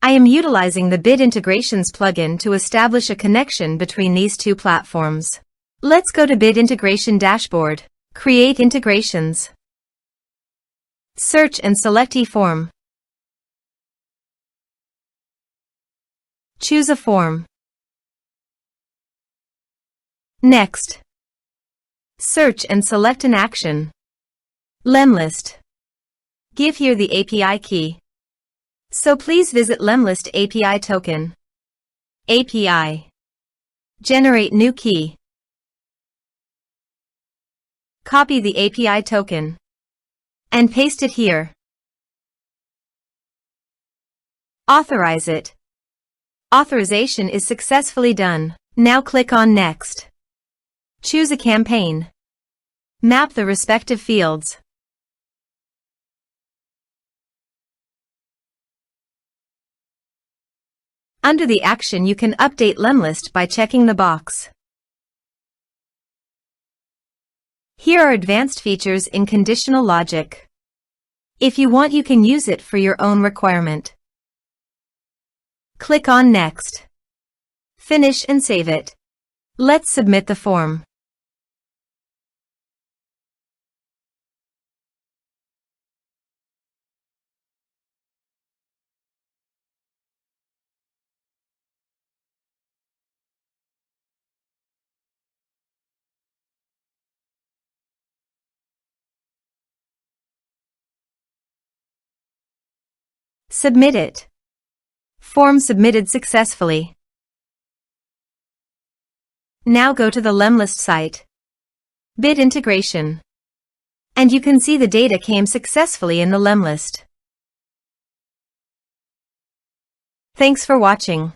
I am utilizing the Bit Integrations plugin to establish a connection between these two platforms. Let's go to Bit Integration Dashboard. Create integrations. Search and select eForm. Choose a form. Next. Search and select an action. Lemlist. Give here the API key. So please visit Lemlist API token. API. Generate new key. Copy the API token and paste it here. Authorize it. Authorization is successfully done. Now click on Next. Choose a campaign. Map the respective fields. Under the action, you can update Lemlist by checking the box. Here are advanced features in conditional logic. If you want, you can use it for your own requirement. Click on Next. Finish and save it. Let's submit the form. Submit it. Form submitted successfully. Now go to the Lemlist site. Bit Integration. And you can see the data came successfully in the Lemlist. Thanks for watching.